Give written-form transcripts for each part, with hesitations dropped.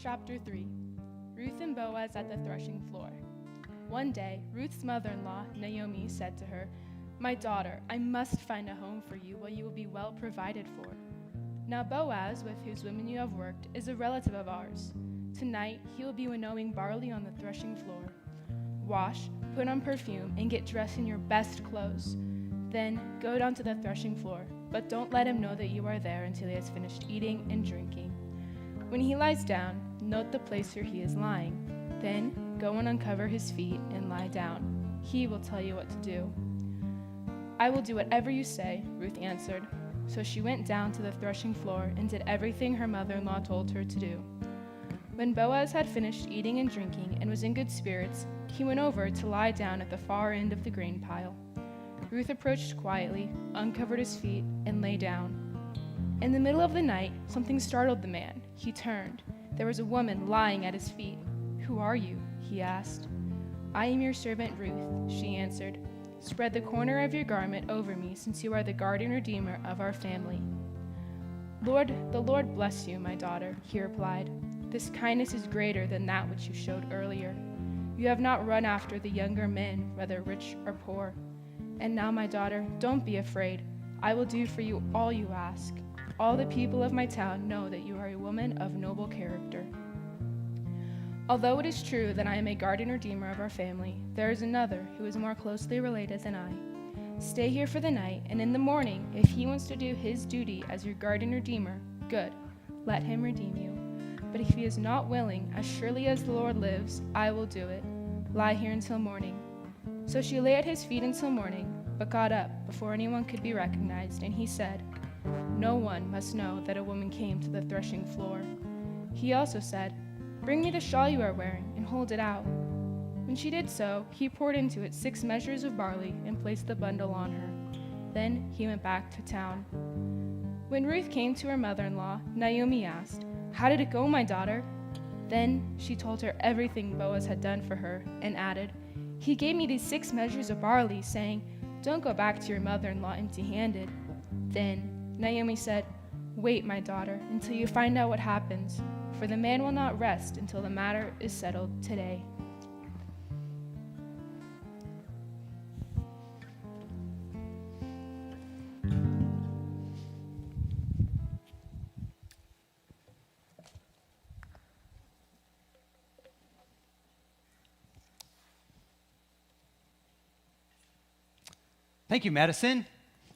Chapter 3. Ruth and Boaz at the threshing floor. One day, Ruth's mother-in-law, Naomi, said to her, "My daughter, I must find a home for you where you will be well provided for. Now Boaz, with whose women you have worked, is a relative of ours. Tonight he will be winnowing barley on the threshing floor. Wash, put on perfume, and get dressed in your best clothes. Then go down to the threshing floor, but don't let him know that you are there until he has finished eating and drinking. When he lies down, note the place where he is lying. Then go and uncover his feet and lie down. He will tell you what to do." "I will do whatever you say," Ruth answered. So she went down to the threshing floor and did everything her mother-in-law told her to do. When Boaz had finished eating and drinking and was in good spirits, he went over to lie down at the far end of the grain pile. Ruth approached quietly, uncovered his feet, and lay down. In the middle of the night, something startled the man. He turned. There was a woman lying at his feet. "Who are you?" he asked. "I am your servant Ruth," she answered. "Spread the corner of your garment over me, since you are the guardian redeemer of our family." The Lord bless you, my daughter," he replied. "This kindness is greater than that which you showed earlier. You have not run after the younger men, whether rich or poor. And now, my daughter, don't be afraid. I will do for you all you ask. All the people of my town know that you are a woman of noble character. Although it is true that I am a guardian redeemer of our family, there is another who is more closely related than I. Stay here for the night, and in the morning, if he wants to do his duty as your guardian redeemer, good, let him redeem you. But if he is not willing, as surely as the Lord lives, I will do it. Lie here until morning." So she lay at his feet until morning, but got up before anyone could be recognized, and he said, "No one must know that a woman came to the threshing floor." He also said, "Bring me the shawl you are wearing, and hold it out." When she did so, he poured into it 6 measures of barley and placed the bundle on her. Then he went back to town. When Ruth came to her mother-in-law, Naomi asked, "How did it go, my daughter?" Then she told her everything Boaz had done for her, and added, "He gave me these 6 measures of barley, saying, 'Don't go back to your mother-in-law empty-handed.'" Then Naomi said, "Wait, my daughter, until you find out what happens, for the man will not rest until the matter is settled today." Thank you, Madison.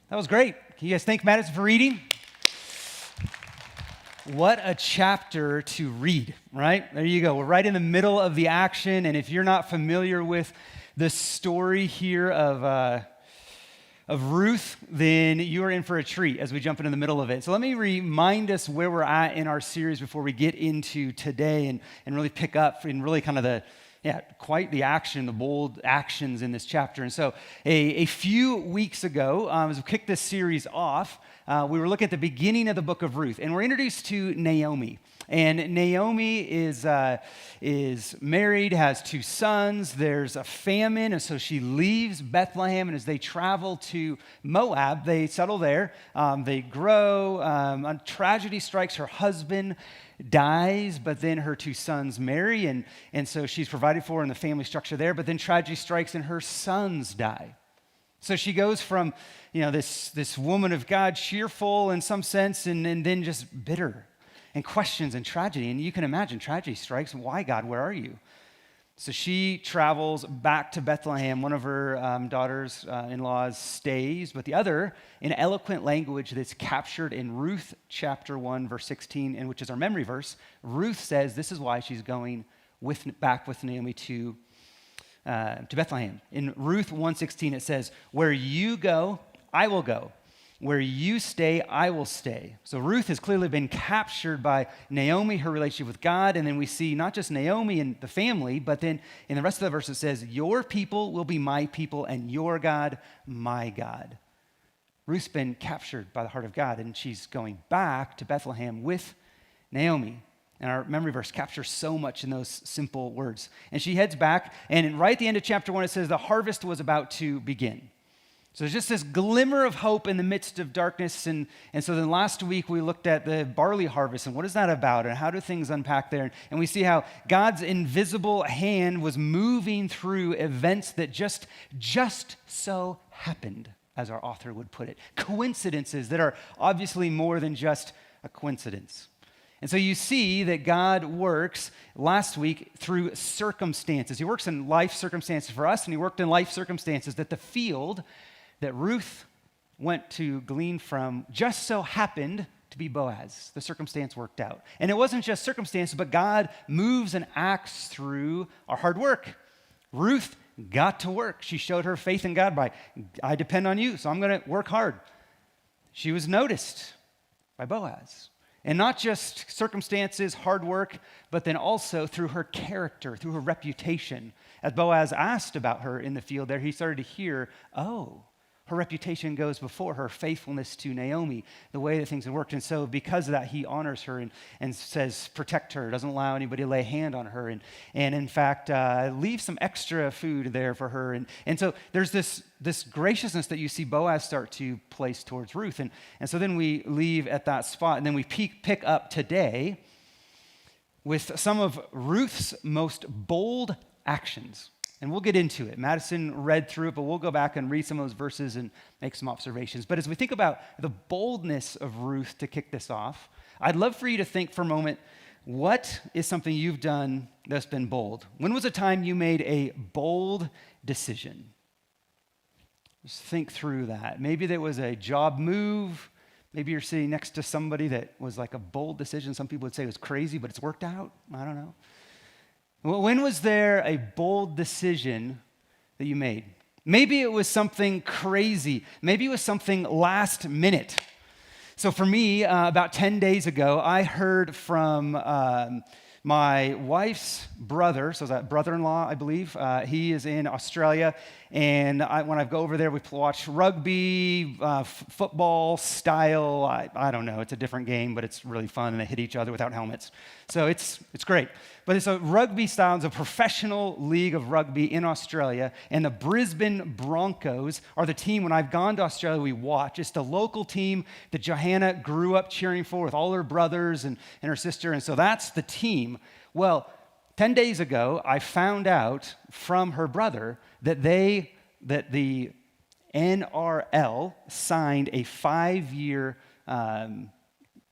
That was great. Can you guys thank Madison for reading? What a chapter to read, right? There you go. We're right in the middle of the action, and if you're not familiar with the story here of Ruth, then you are in for a treat as we jump into the middle of it. So let me remind us where we're at in our series before we get into today and really pick up in really kind of quite the action, the bold actions in this chapter. And so a few weeks ago, as we kicked this series off, we were looking at the beginning of the book of Ruth, and we're introduced to Naomi. And Naomi is married, has 2 sons. There's a famine, and so she leaves Bethlehem, and as they travel to Moab, they settle there. They grow. A tragedy strikes. Her husband dies, but then her 2 sons marry, and so she's provided for in the family structure there, but then tragedy strikes and her sons die. So she goes from, this woman of God, cheerful in some sense, and then just bitter and questions and tragedy. And you can imagine tragedy strikes. Why, God, where are you? So she travels back to Bethlehem. One of her daughters-in-laws stays, but the other, in eloquent language that's captured in Ruth chapter 1, verse 16, and which is our memory verse, Ruth says this is why she's going back with Naomi to Bethlehem. In Ruth 1:16, it says, "Where you go, I will go. Where you stay, I will stay." So Ruth has clearly been captured by Naomi, her relationship with God, and then we see not just Naomi and the family, but then in the rest of the verse it says, "Your people will be my people, and your God, my God." Ruth's been captured by the heart of God, and she's going back to Bethlehem with Naomi. And our memory verse captures so much in those simple words. And she heads back, and right at the end of chapter 1, it says the harvest was about to begin. So there's just this glimmer of hope in the midst of darkness. And so then last week we looked at the barley harvest and what is that about and how do things unpack there? And we see how God's invisible hand was moving through events that just so happened, as our author would put it. Coincidences that are obviously more than just a coincidence. And so you see that God works last week through circumstances. He works in life circumstances for us, and he worked in life circumstances that the field that Ruth went to glean from just so happened to be Boaz. The circumstance worked out. And it wasn't just circumstances, but God moves and acts through our hard work. Ruth got to work. She showed her faith in God by, I depend on you, so I'm going to work hard. She was noticed by Boaz. And not just circumstances, hard work, but then also through her character, through her reputation. As Boaz asked about her in the field there, he started to hear, oh, her reputation goes before her faithfulness to Naomi, the way that things have worked. And so because of that, he honors her and says, protect her, doesn't allow anybody to lay a hand on her. And in fact, leave some extra food there for her. And so there's this graciousness that you see Boaz start to place towards Ruth. And so then we leave at that spot, and then we pick up today with some of Ruth's most bold actions. And we'll get into it. Madison read through it, but we'll go back and read some of those verses and make some observations. But as we think about the boldness of Ruth to kick this off, I'd love for you to think for a moment, what is something you've done that's been bold? When was a time you made a bold decision? Just think through that. Maybe there was a job move. Maybe you're sitting next to somebody that was like a bold decision. Some people would say it was crazy, but it's worked out. I don't know. Well, when was there a bold decision that you made? Maybe it was something crazy. Maybe it was something last minute. So for me, about 10 days ago, I heard from my wife's brother, so that brother-in-law, I believe. He is in Australia, and when I go over there, we watch rugby, football style. I don't know, it's a different game, but it's really fun, and they hit each other without helmets. So it's great. But it's a rugby style, it's a professional league of rugby in Australia, and the Brisbane Broncos are the team, when I've gone to Australia, we watch. It's the local team that Johanna grew up cheering for with all her brothers and her sister, and so that's the team. Well, 10 days ago, I found out from her brother that the NRL signed a 5-year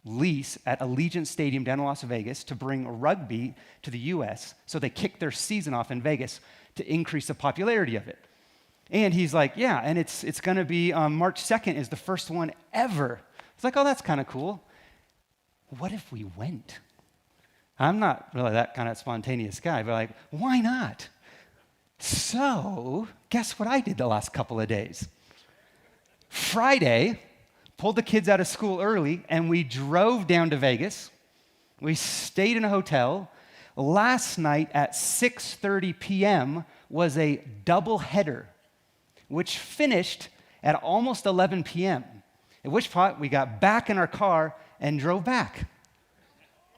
lease at Allegiant Stadium down in Las Vegas to bring rugby to the U.S. So they kicked their season off in Vegas to increase the popularity of it. And he's like, yeah, and it's going to be March 2nd is the first one ever. It's like, oh, that's kind of cool. What if we went? I'm not really that kind of spontaneous guy, but like, why not? So guess what I did the last couple of days? Friday, pulled the kids out of school early, and we drove down to Vegas. We stayed in a hotel. Last night at 6:30 p.m. was a double header, which finished at almost 11 p.m., at which point we got back in our car and drove back.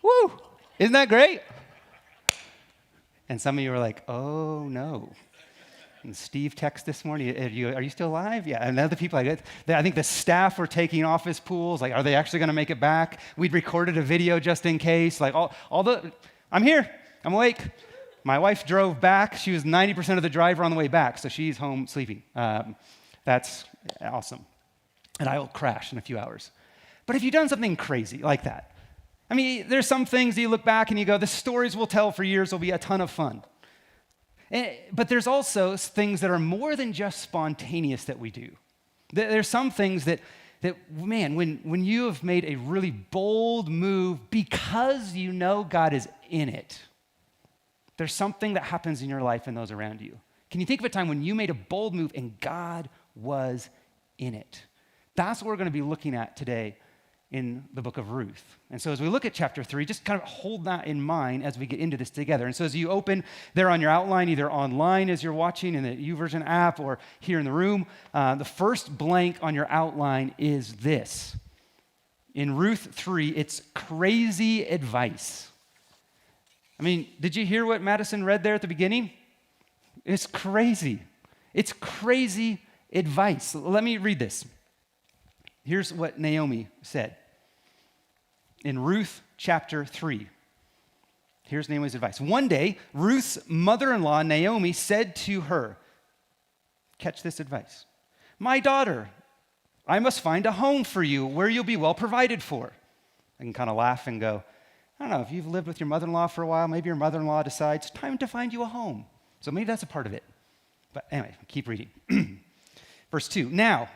Woo! Isn't that great? And some of you were like, oh, no. And Steve texted this morning, are you still alive? Yeah, and other people, I think the staff were taking office pools, like, are they actually going to make it back? We'd recorded a video just in case, like, I'm here, I'm awake. My wife drove back. She was 90% of the driver on the way back, so she's home sleeping. That's awesome. And I will crash in a few hours. But if you've done something crazy like that, I mean, there's some things that you look back and you go, the stories we'll tell for years will be a ton of fun. But there's also things that are more than just spontaneous that we do. There's some things that man, when you have made a really bold move because you know God is in it, there's something that happens in your life and those around you. Can you think of a time when you made a bold move and God was in it? That's what we're going to be looking at today in the book of Ruth. And so as we look at chapter 3, just kind of hold that in mind as we get into this together. And so as you open there on your outline, either online as you're watching in the YouVersion app or here in the room, the first blank on your outline is this. In Ruth 3, it's crazy advice. I mean, did you hear what Madison read there at the beginning? It's crazy. It's crazy advice. Let me read this. Here's what Naomi said in Ruth chapter 3. Here's Naomi's advice. One day, Ruth's mother-in-law, Naomi, said to her, catch this advice, "My daughter, I must find a home for you where you'll be well provided for." I can kind of laugh and go, I don't know, if you've lived with your mother-in-law for a while, maybe your mother-in-law decides it's time to find you a home. So maybe that's a part of it. But anyway, keep reading. Verse 2, now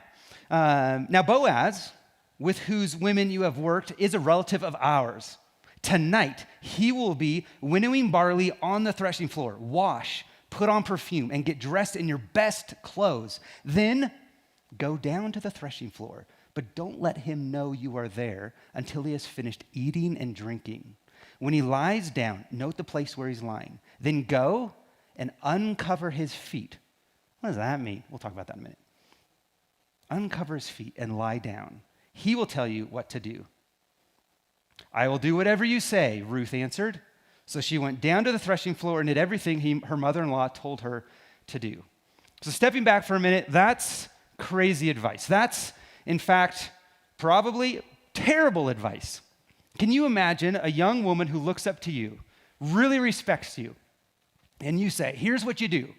Boaz, with whose women you have worked, is a relative of ours. Tonight, he will be winnowing barley on the threshing floor. Wash, put on perfume, and get dressed in your best clothes. Then go down to the threshing floor, but don't let him know you are there until he has finished eating and drinking. When he lies down, note the place where he's lying. Then go and uncover his feet. What does that mean? We'll talk about that in a minute. Uncover his feet and lie down. He will tell you what to do. "I will do whatever you say," Ruth answered. So she went down to the threshing floor and did everything her mother-in-law told her to do. So stepping back for a minute, that's crazy advice. That's, in fact, probably terrible advice. Can you imagine a young woman who looks up to you, really respects you, and you say, here's what you do.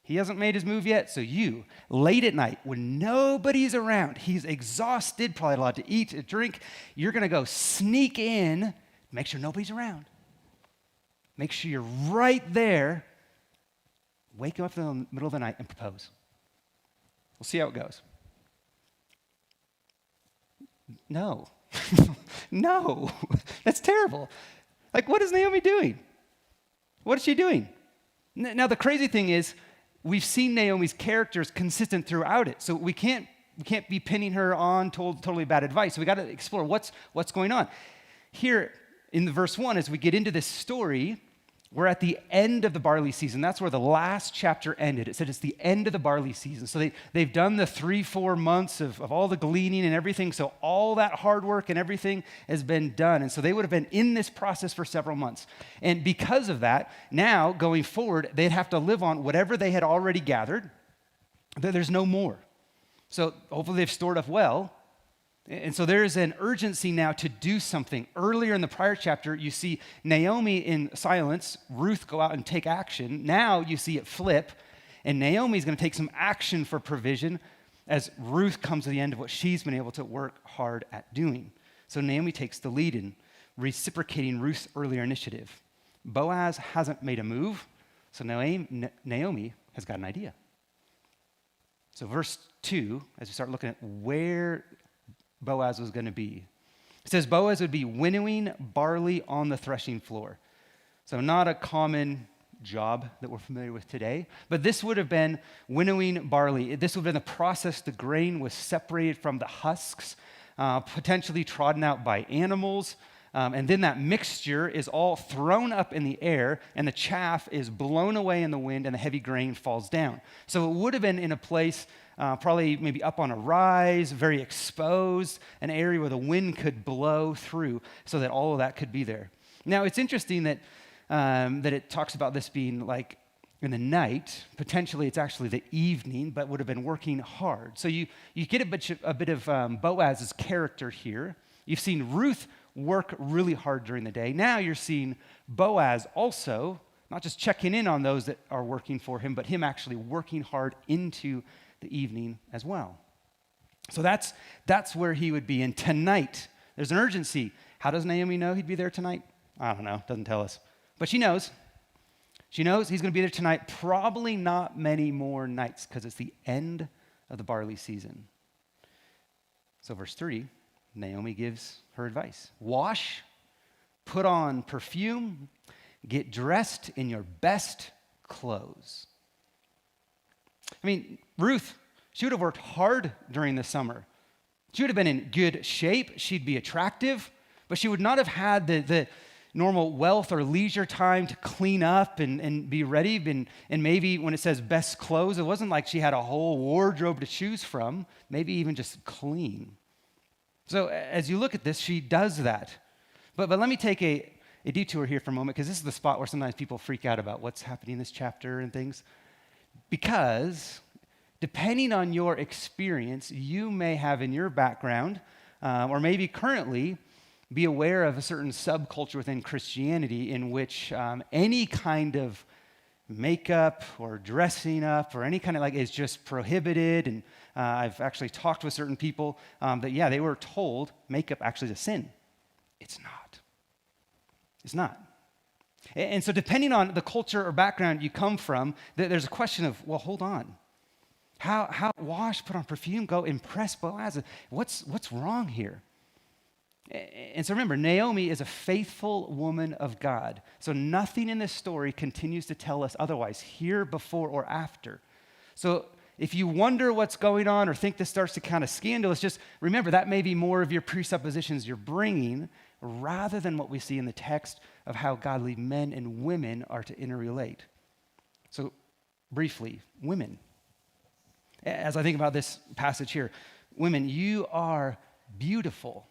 He hasn't made his move yet, so you, late at night, when nobody's around, he's exhausted, probably a lot to eat, to drink, you're going to go sneak in, make sure nobody's around. Make sure you're right there, wake him up in the middle of the night and propose. We'll see how it goes. No. No. That's terrible. Like, what is Naomi doing? What is she doing? Now, the crazy thing is, we've seen Naomi's characters consistent throughout it, so we can't be pinning her on totally bad advice. So we got to explore what's going on. Here in the verse 1, as we get into this story, we're at the end of the barley season. That's where the last chapter ended. It said it's the end of the barley season. So they've done the 3-4 months of all the gleaning and everything. So all that hard work and everything has been done. And so they would have been in this process for several months. And because of that, now going forward, they'd have to live on whatever they had already gathered. There's no more. So hopefully they've stored up well. And so there is an urgency now to do something. Earlier in the prior chapter, you see Naomi in silence, Ruth go out and take action. Now you see it flip, and Naomi's going to take some action for provision as Ruth comes to the end of what she's been able to work hard at doing. So Naomi takes the lead in reciprocating Ruth's earlier initiative. Boaz hasn't made a move, so Naomi has got an idea. So verse 2, as we start looking at where Boaz was going to be. It says Boaz would be winnowing barley on the threshing floor. So not a common job that we're familiar with today, but this would have been winnowing barley. This would have been the process the grain was separated from the husks, potentially trodden out by animals, and then that mixture is all thrown up in the air, and the chaff is blown away in the wind, and the heavy grain falls down. So it would have been in a place probably maybe up on a rise, very exposed, an area where the wind could blow through so that all of that could be there. Now, it's interesting that it talks about this being like in the night. Potentially, it's actually the evening, but would have been working hard. So you get a bit of Boaz's character here. You've seen Ruth work really hard during the day. Now you're seeing Boaz also, not just checking in on those that are working for him, but him actually working hard into the evening as well. So that's where he would be. And tonight, there's an urgency. How does Naomi know he'd be there tonight? I don't know. Doesn't tell us. But she knows. She knows he's going to be there tonight. Probably not many more nights because it's the end of the barley season. So verse 3, Naomi gives her advice. Wash, put on perfume, get dressed in your best clothes. I mean, Ruth, she would have worked hard during the summer. She would have been in good shape. She'd be attractive, but she would not have had the normal wealth or leisure time to clean up and be ready. And maybe when it says best clothes, it wasn't like she had a whole wardrobe to choose from, maybe even just clean. So as you look at this, she does that. But let me take a detour here for a moment, because this is the spot where sometimes people freak out about what's happening in this chapter and things. Because depending on your experience, you may have in your background, or maybe currently, be aware of a certain subculture within Christianity in which any kind of makeup or dressing up or any kind of is just prohibited. And I've actually talked with certain people that, they were told makeup actually is a sin. It's not. It's not. And so depending on the culture or background you come from, there's a question of, well, hold on. How wash, put on perfume, go impress Boaz? What's wrong here? And so remember, Naomi is a faithful woman of God. So nothing in this story continues to tell us otherwise, here, before, or after. So if you wonder what's going on or think this starts to kind of scandalous, just remember that may be more of your presuppositions you're bringing rather than what we see in the text of how godly men and women are to interrelate. So briefly, women. As I think about this passage here, women, you are beautiful.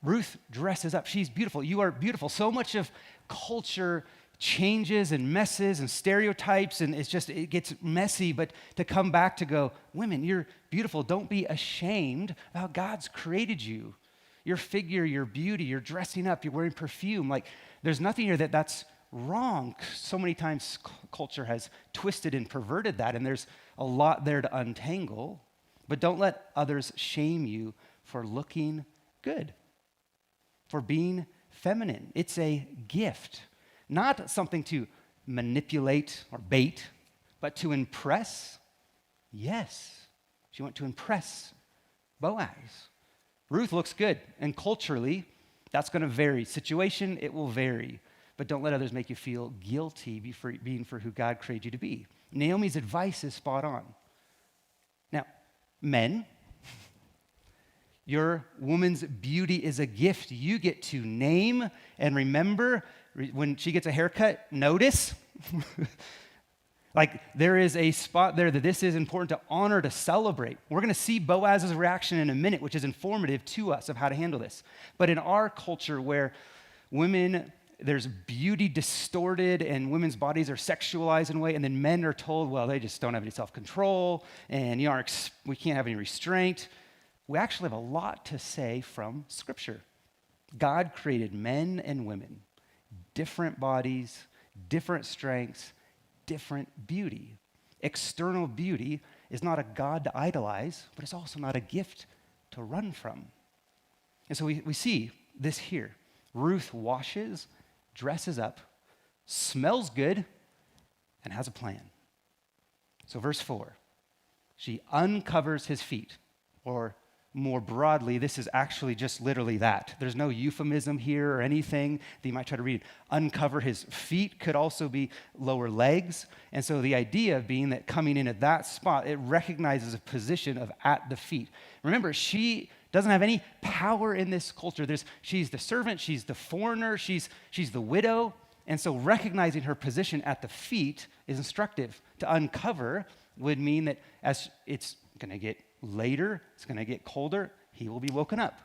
Ruth dresses up. She's beautiful. You are beautiful. So much of culture changes and messes and stereotypes, and it gets messy, but to come back to go, women, you're beautiful. Don't be ashamed of how God's created you. Your figure, your beauty, you're dressing up, you're wearing perfume. There's nothing here that's wrong. So many times culture has twisted and perverted that, and there's a lot there to untangle. But don't let others shame you for looking good, for being feminine. It's a gift, not something to manipulate or bait, but to impress. Yes, she went to impress Boaz. Ruth looks good, and culturally, that's going to vary. Situation, it will vary. But don't let others make you feel guilty for being for who God created you to be. Naomi's advice is spot on. Now, men, your woman's beauty is a gift you get to name and remember. When she gets a haircut, notice. There is a spot there that this is important to honor, to celebrate. We're going to see Boaz's reaction in a minute, which is informative to us of how to handle this. But in our culture where women, there's beauty distorted and women's bodies are sexualized in a way, and then men are told, well, they just don't have any self-control, and we can't have any restraint. We actually have a lot to say from Scripture. God created men and women, different bodies, different strengths, different beauty. External beauty is not a god to idolize, but it's also not a gift to run from. And so we see this here. Ruth washes, dresses up, smells good, and has a plan. So verse 4, she uncovers his feet, or more broadly, this is actually just literally that. There's no euphemism here or anything that you might try to read. Uncover his feet could also be lower legs. And so the idea being that coming in at that spot, it recognizes a position of at the feet. Remember, she doesn't have any power in this culture. She's the servant, she's the foreigner, she's the widow. And so recognizing her position at the feet is instructive. To uncover would mean that as it's going to get later, it's going to get colder, he will be woken up.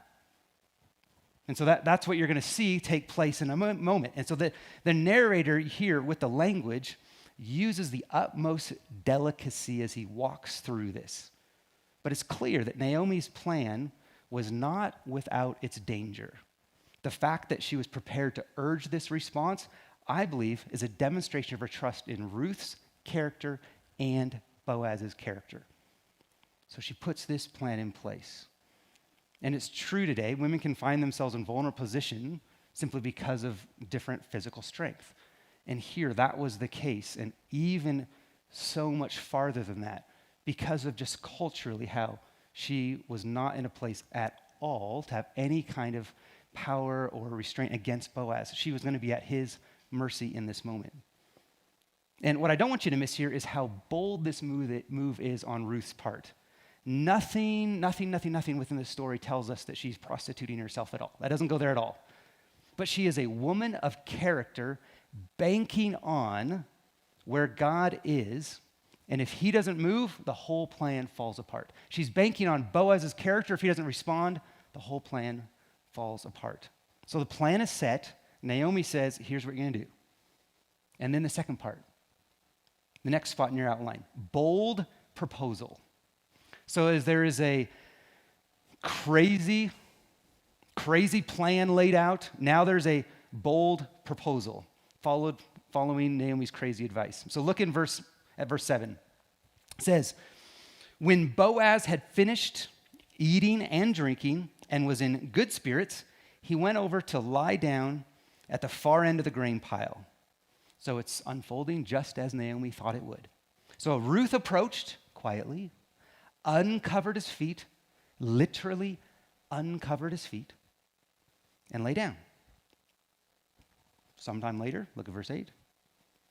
And so that's what you're going to see take place in a moment. And so the narrator here with the language uses the utmost delicacy as he walks through this. But it's clear that Naomi's plan was not without its danger. The fact that she was prepared to urge this response, I believe, is a demonstration of her trust in Ruth's character and Boaz's character. So she puts this plan in place. And it's true today, women can find themselves in vulnerable position simply because of different physical strength. And here, that was the case, and even so much farther than that, because of just culturally how she was not in a place at all to have any kind of power or restraint against Boaz. She was going to be at his mercy in this moment. And what I don't want you to miss here is how bold this move is on Ruth's part. Nothing within the story tells us that she's prostituting herself at all. That doesn't go there at all. But she is a woman of character banking on where God is, and if he doesn't move, the whole plan falls apart. She's banking on Boaz's character. If he doesn't respond, the whole plan falls apart. So the plan is set. Naomi says, here's what you're going to do. And then the second part, the next spot in your outline, bold proposal. So as there is a crazy plan laid out, now there's a bold proposal following Naomi's crazy advice. So look at verse 7. It says, when Boaz had finished eating and drinking and was in good spirits, he went over to lie down at the far end of the grain pile. So it's unfolding just as Naomi thought it would. So Ruth approached quietly, uncovered his feet, literally uncovered his feet, and lay down. Sometime later, look at verse 8.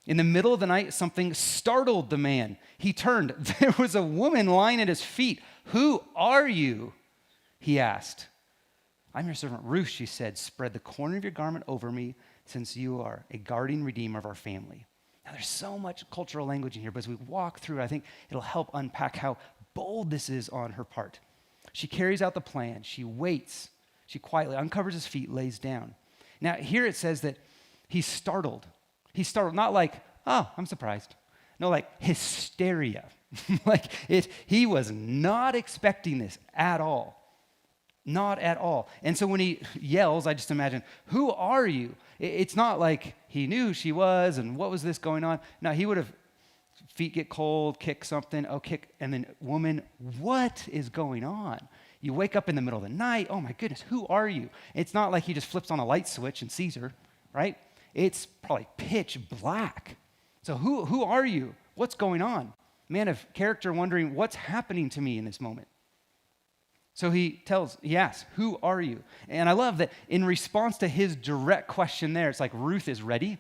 In the middle of the night, something startled the man. He turned. There was a woman lying at his feet. Who are you? He asked. I'm your servant Ruth, she said. Spread the corner of your garment over me, since you are a guardian redeemer of our family. Now, there's so much cultural language in here, but as we walk through it, I think it'll help unpack how bold this is on her part. She carries out the plan. She waits. She quietly uncovers his feet, lays down. Now, here it says that he's startled. He's startled, not like, oh, I'm surprised. No, like hysteria. He was not expecting this at all. Not at all. And so when he yells, I just imagine, who are you? It's not like he knew who she was and what was this going on. No, he would have, feet get cold, kick something, and then woman, what is going on? You wake up in the middle of the night, oh my goodness, who are you? It's not like he just flips on a light switch and sees her, right? It's probably pitch black. So who are you? What's going on? Man of character wondering, what's happening to me in this moment? So he asks, who are you? And I love that in response to his direct question there, it's like Ruth is ready.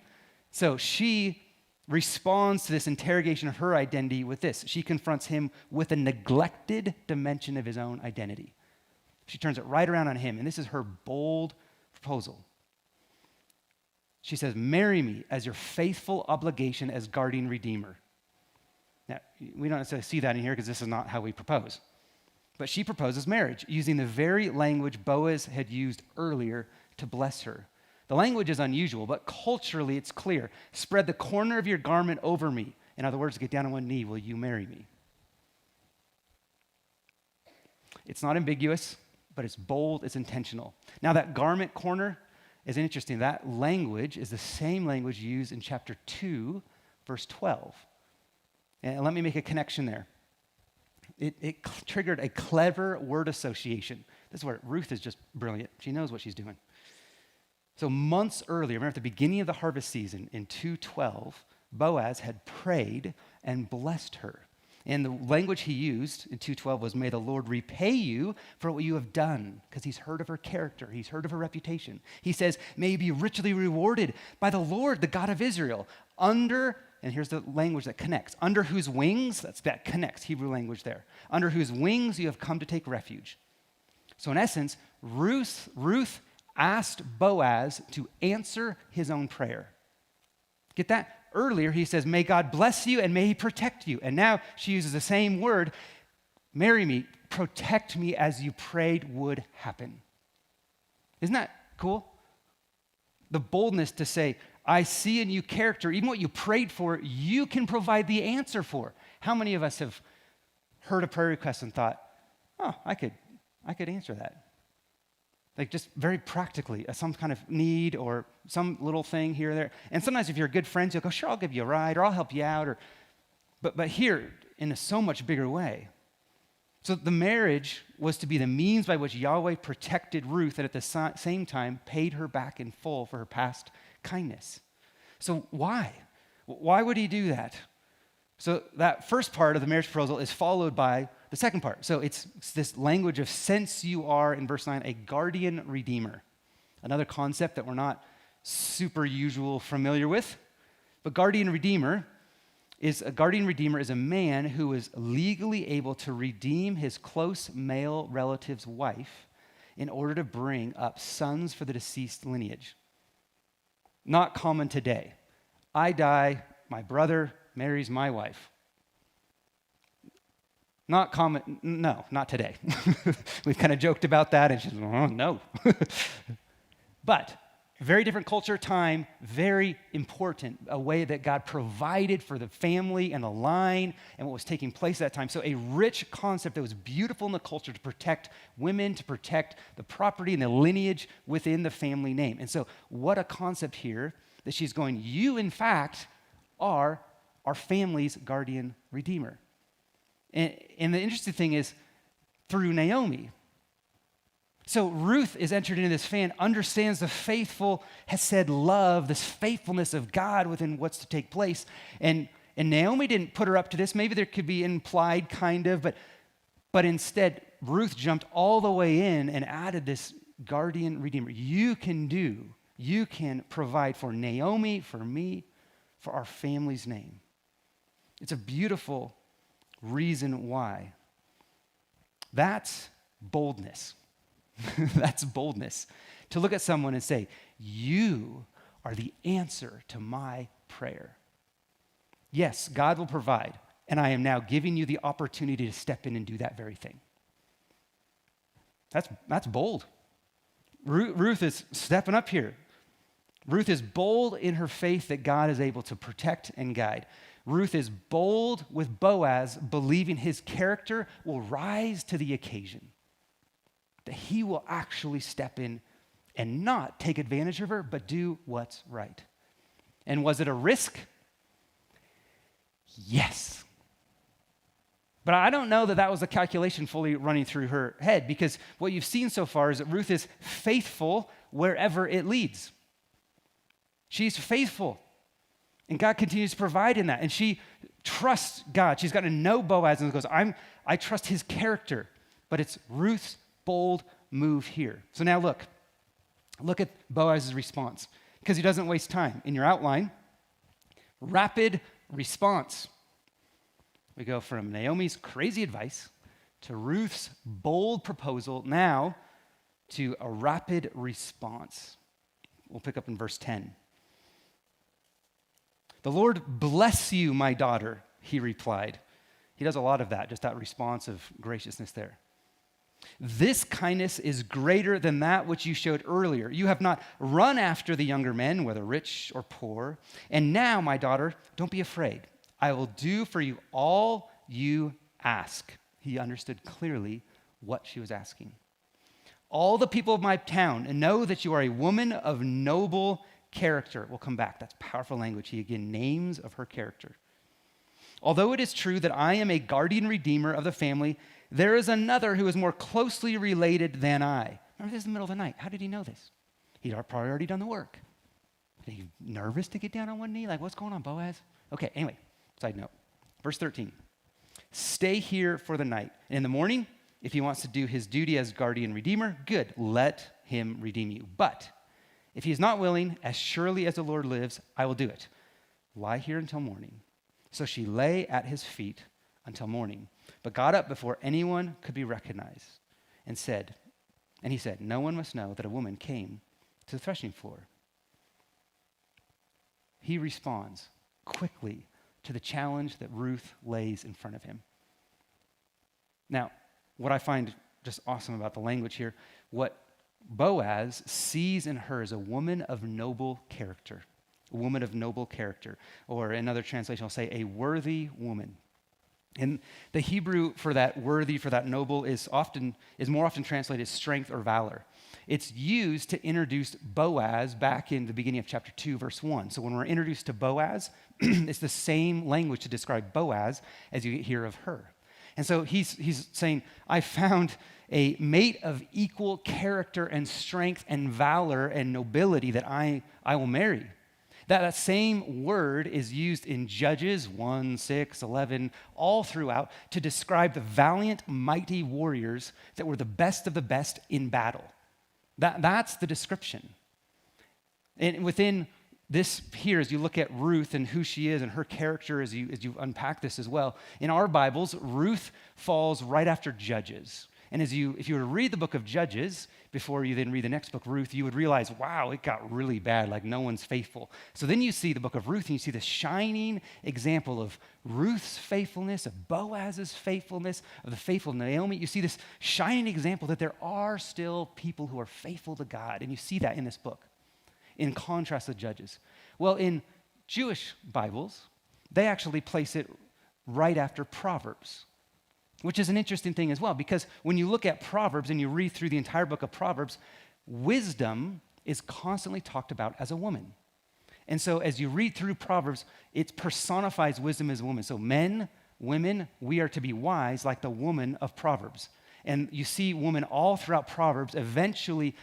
So she responds to this interrogation of her identity with this. She confronts him with a neglected dimension of his own identity. She turns it right around on him, and this is her bold proposal. She says, marry me as your faithful obligation as guardian redeemer. Now, we don't necessarily see that in here because this is not how we propose. But she proposes marriage using the very language Boaz had used earlier to bless her. The language is unusual, but culturally it's clear. Spread the corner of your garment over me. In other words, get down on one knee. Will you marry me? It's not ambiguous, but it's bold, it's intentional. Now that garment corner is interesting. That language is the same language used in chapter 2, verse 12. And let me make a connection there. It triggered a clever word association. This is where Ruth is just brilliant. She knows what she's doing. So months earlier, remember at the beginning of the harvest season in 2:12, Boaz had prayed and blessed her. And the language he used in 2:12 was, may the Lord repay you for what you have done, because he's heard of her character. He's heard of her reputation. He says, may you be richly rewarded by the Lord, the God of Israel, and here's the language that connects, under whose wings, that connects, Hebrew language there, under whose wings you have come to take refuge. So in essence, Ruth asked Boaz to answer his own prayer. Get that? Earlier, he says, may God bless you and may he protect you. And now she uses the same word, marry me, protect me as you prayed would happen. Isn't that cool? The boldness to say, I see in you character, even what you prayed for, you can provide the answer for. How many of us have heard a prayer request and thought, oh, I could answer that? Like just very practically, some kind of need or some little thing here or there. And sometimes if you're good friends, you'll go, sure, I'll give you a ride or I'll help you out. But here, in a so much bigger way. So the marriage was to be the means by which Yahweh protected Ruth and at the same time paid her back in full for her past kindness. So why? Why would he do that? So that first part of the marriage proposal is followed by the second part. So it's this language of since you are, in verse 9, a guardian redeemer. Another concept that we're not super familiar with. But guardian redeemer is a man who is legally able to redeem his close male relative's wife in order to bring up sons for the deceased lineage. Not common today. I die, my brother marries my wife. Not common, no, not today. We've kind of joked about that and she's like, oh, no. But Very different culture, time, very important, a way that God provided for the family and the line and what was taking place at that time. So a rich concept that was beautiful in the culture to protect women, to protect the property and the lineage within the family name. And so what a concept here that she's going, you in fact are our family's guardian redeemer. And the interesting thing is through Naomi. So Ruth is entered into this fan, understands the faithful hesed love, this faithfulness of God within what's to take place. And Naomi didn't put her up to this. Maybe there could be implied kind of, but instead Ruth jumped all the way in and added this guardian redeemer. You can provide for Naomi, for me, for our family's name. It's a beautiful reason why. That's boldness. That's boldness. To look at someone and say, you are the answer to my prayer. Yes, God will provide, and I am now giving you the opportunity to step in and do that very thing. That's bold. Ruth is stepping up here. Ruth is bold in her faith that God is able to protect and guide. Ruth is bold with Boaz, believing his character will rise to the occasion, that he will actually step in and not take advantage of her, but do what's right. And was it a risk? Yes. But I don't know that was a calculation fully running through her head, because what you've seen so far is that Ruth is faithful wherever it leads. She's faithful, and God continues to provide in that. And she trusts God. She's got to know Boaz and goes, I trust his character. But it's Ruth's bold move here. So now look at Boaz's response, because he doesn't waste time. In your outline, rapid response. We go from Naomi's crazy advice to Ruth's bold proposal, now to a rapid response. We'll pick up in verse 10. The Lord bless you, my daughter, he replied. He does a lot of that, just that response of graciousness there. This kindness is greater than that which you showed earlier. You have not run after the younger men, whether rich or poor. And now, my daughter, don't be afraid. I will do for you all you ask. He understood clearly what she was asking. All the people of my town know that you are a woman of noble character. We'll come back. That's powerful language. He again names of her character. Although it is true that I am a guardian redeemer of the family, there is another who is more closely related than I. Remember, this is the middle of the night. How did he know this? He'd probably already done the work. Are you nervous to get down on one knee? Like, what's going on, Boaz? Okay, anyway, side note. Verse 13. Stay here for the night. And in the morning, if he wants to do his duty as guardian redeemer, good, let him redeem you. But if he is not willing, as surely as the Lord lives, I will do it. Lie here until morning. So she lay at his feet until morning, but got up before anyone could be recognized and he said, no one must know that a woman came to the threshing floor. He responds quickly to the challenge that Ruth lays in front of him. Now, what I find just awesome about the language here, what Boaz sees in her is a woman of noble character. A woman of noble character, or another translation will say a worthy woman. And the Hebrew for that worthy, for that noble, is more often translated as strength or valor. It's used to introduce Boaz back in the beginning of chapter 2, verse 1. So when we're introduced to Boaz, it's the same language to describe Boaz as you hear of her. And so he's saying, I found a mate of equal character and strength and valor and nobility that I will marry. That same word is used in Judges 1, 6, 11, all throughout to describe the valiant, mighty warriors that were the best of the best in battle. That's the description. And within this here, as you look at Ruth and who she is and her character as you unpack this as well, in our Bibles, Ruth falls right after Judges. And if you were to read the book of Judges before you then read the next book, Ruth, you would realize, wow, it got really bad, like no one's faithful. So then you see the book of Ruth and you see the shining example of Ruth's faithfulness, of Boaz's faithfulness, of the faithful Naomi. You see this shining example that there are still people who are faithful to God, and you see that in this book. in contrast to Judges? Well, in Jewish Bibles, they actually place it right after Proverbs, which is an interesting thing as well, because when you look at Proverbs and you read through the entire book of Proverbs, wisdom is constantly talked about as a woman. And so as you read through Proverbs, it personifies wisdom as a woman. So men, women, we are to be wise like the woman of Proverbs. And you see women all throughout Proverbs. Eventually,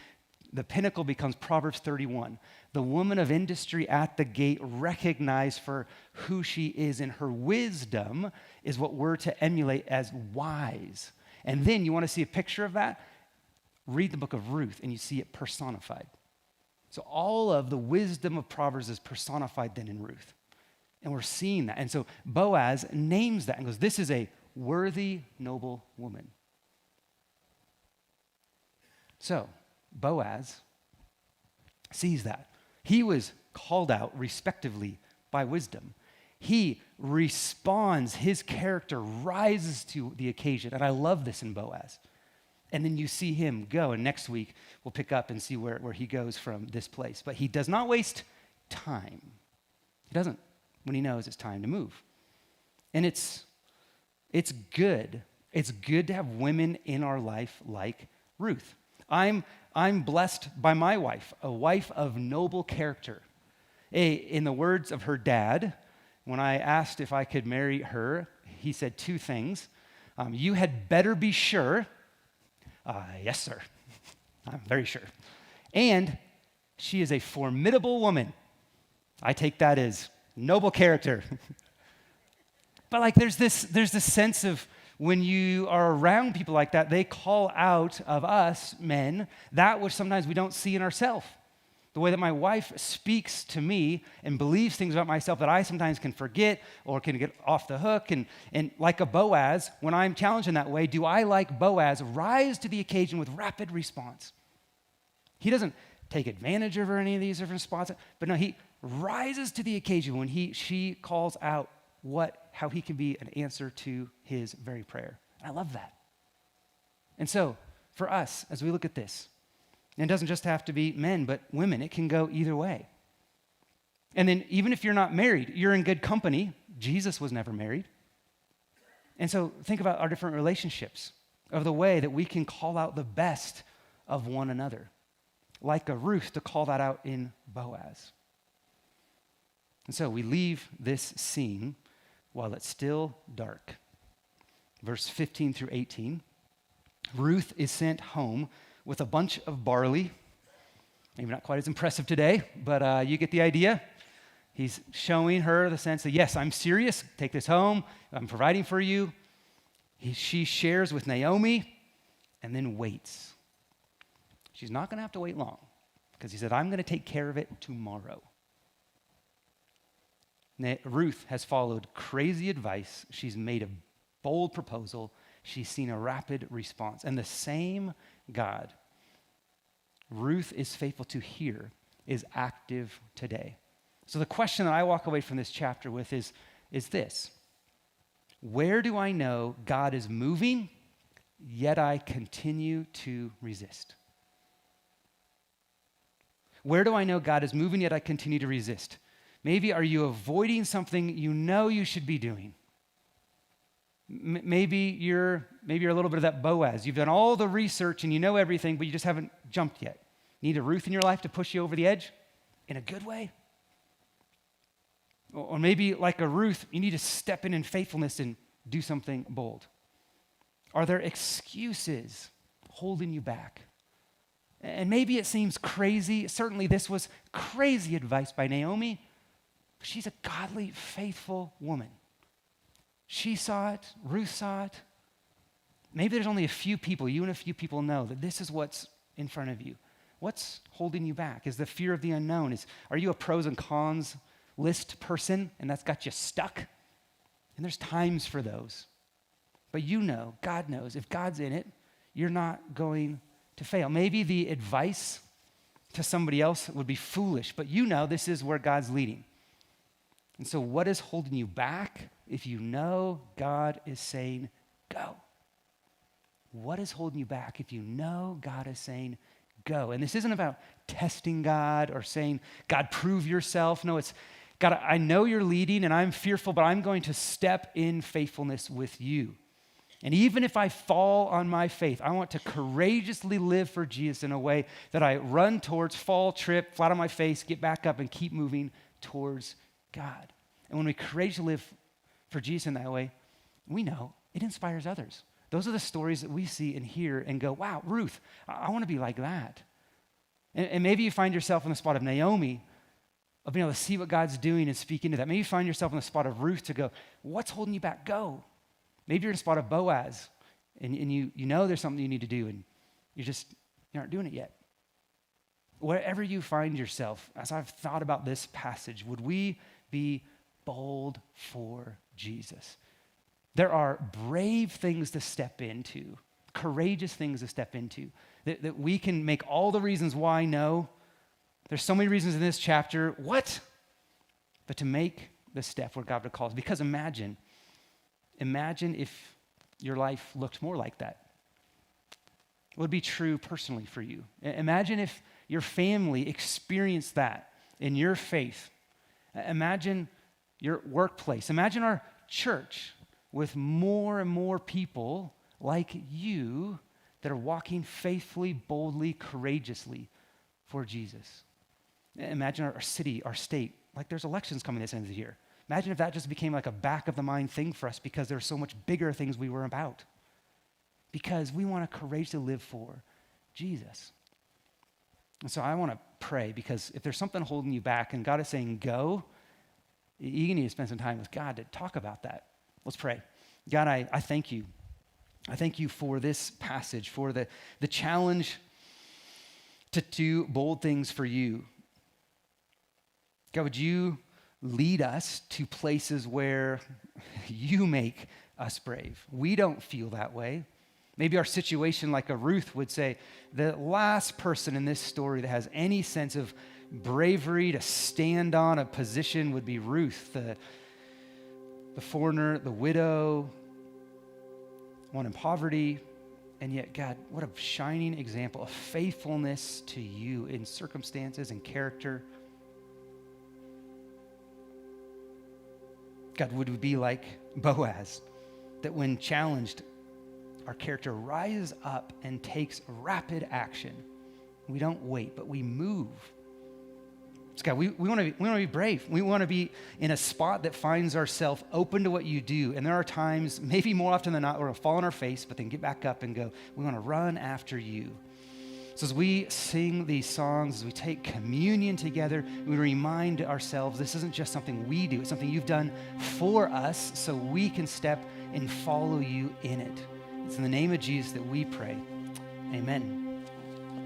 the pinnacle becomes Proverbs 31. The woman of industry at the gate, recognized for who she is, and her wisdom is what we're to emulate as wise. And then you want to see a picture of that? Read the book of Ruth, and you see it personified. So all of the wisdom of Proverbs is personified then in Ruth. And we're seeing that. And so Boaz names that and goes, this is a worthy, noble woman. So Boaz sees that. He was called out respectively by wisdom. He responds, his character rises to the occasion. And I love this in Boaz. And then you see him go. And next week, we'll pick up and see where he goes from this place. But he does not waste time. He doesn't when he knows it's time to move. And it's good. It's good to have women in our life like Ruth. I'm blessed by my wife, a wife of noble character. In the words of her dad, when I asked if I could marry her, he said two things. You had better be sure. Yes, sir. I'm very sure. And she is a formidable woman. I take that as noble character. But like there's this sense of when you are around people like that, they call out of us, men, that which sometimes we don't see in ourselves. The way that my wife speaks to me and believes things about myself that I sometimes can forget or can get off the hook. And like a Boaz, when I'm challenged in that way, do I, like Boaz, rise to the occasion with rapid response? He doesn't take advantage of her any of these different spots, but no, he rises to the occasion when she calls out how he can be an answer to his very prayer. I love that. And so, for us, as we look at this, and it doesn't just have to be men, but women. It can go either way. And then even if you're not married, you're in good company. Jesus was never married. And so think about our different relationships, of the way that we can call out the best of one another, like a Ruth to call that out in Boaz. And so we leave this scene while it's still dark. Verse 15 through 18, Ruth is sent home with a bunch of barley. Maybe not quite as impressive today, but you get the idea. He's showing her the sense that, yes, I'm serious. Take this home. I'm providing for you. She shares with Naomi and then waits. She's not going to have to wait long because he said, I'm going to take care of it tomorrow. Ruth has followed crazy advice. She's made a bold proposal. She's seen a rapid response. And the same God Ruth is faithful to here is active today. So the question that I walk away from this chapter with is this: where do I know God is moving, yet I continue to resist? Where do I know God is moving, yet I continue to resist? Maybe are you avoiding something you know you should be doing? Maybe you're a little bit of that Boaz. You've done all the research and you know everything, but you just haven't jumped yet. Need a Ruth in your life to push you over the edge in a good way? Or maybe like a Ruth, you need to step in faithfulness and do something bold. Are there excuses holding you back? And maybe it seems crazy. Certainly this was crazy advice by Naomi. She's a godly, faithful woman. She saw it. Ruth saw it. Maybe there's only a few people, you and a few people know that this is what's in front of you. What's holding you back? Is the fear of the unknown? Are you a pros and cons list person and that's got you stuck? And there's times for those. But you know, God knows, if God's in it, you're not going to fail. Maybe the advice to somebody else would be foolish, but you know this is where God's leading. And so what is holding you back if you know God is saying, go? What is holding you back if you know God is saying, go. And this isn't about testing God or saying, God, prove yourself. No, it's, God, I know you're leading and I'm fearful, but I'm going to step in faithfulness with you. And even if I fall on my faith, I want to courageously live for Jesus in a way that I run towards, fall, trip, flat on my face, get back up and keep moving towards God. And when we courageously live for Jesus in that way, we know it inspires others. Those are the stories that we see and hear and go, wow, Ruth, I want to be like that. And maybe you find yourself in the spot of Naomi, of being able to see what God's doing and speak into that. Maybe you find yourself in the spot of Ruth to go, what's holding you back? Go. Maybe you're in a spot of Boaz, and you know there's something you need to do, and you aren't doing it yet. Wherever you find yourself, as I've thought about this passage, would we be bold for Jesus? There are brave things to step into, courageous things to step into, that we can make all the reasons why no. There's so many reasons in this chapter, what? But to make the step where God would call us. Because imagine if your life looked more like that. What would be true personally for you? Imagine if your family experienced that in your faith. Imagine your workplace. Imagine our church with more and more people like you that are walking faithfully, boldly, courageously for Jesus. Imagine our city, our state, like there's elections coming this end of the year. Imagine if that just became like a back of the mind thing for us because there are so much bigger things we were about. Because we want to courageously live for Jesus. And so I want to pray, because if there's something holding you back and God is saying go, you need to spend some time with God to talk about that. Let's pray. God, I thank you. I thank you for this passage, for the challenge to do bold things for you. God, would you lead us to places where you make us brave? We don't feel that way. Maybe our situation, like a Ruth would say, the last person in this story that has any sense of bravery to stand on a position would be Ruth, the foreigner, the widow, one in poverty. And yet, God, what a shining example of faithfulness to you in circumstances and character. God, would we be like Boaz, that when challenged, our character rises up and takes rapid action. We don't wait, but we move. So God, we want to be brave. We want to be in a spot that finds ourselves open to what you do. And there are times, maybe more often than not, we're going to fall on our face, but then get back up and go, we want to run after you. So as we sing these songs, as we take communion together, we remind ourselves this isn't just something we do. It's something you've done for us so we can step and follow you in it. It's in the name of Jesus that we pray. Amen.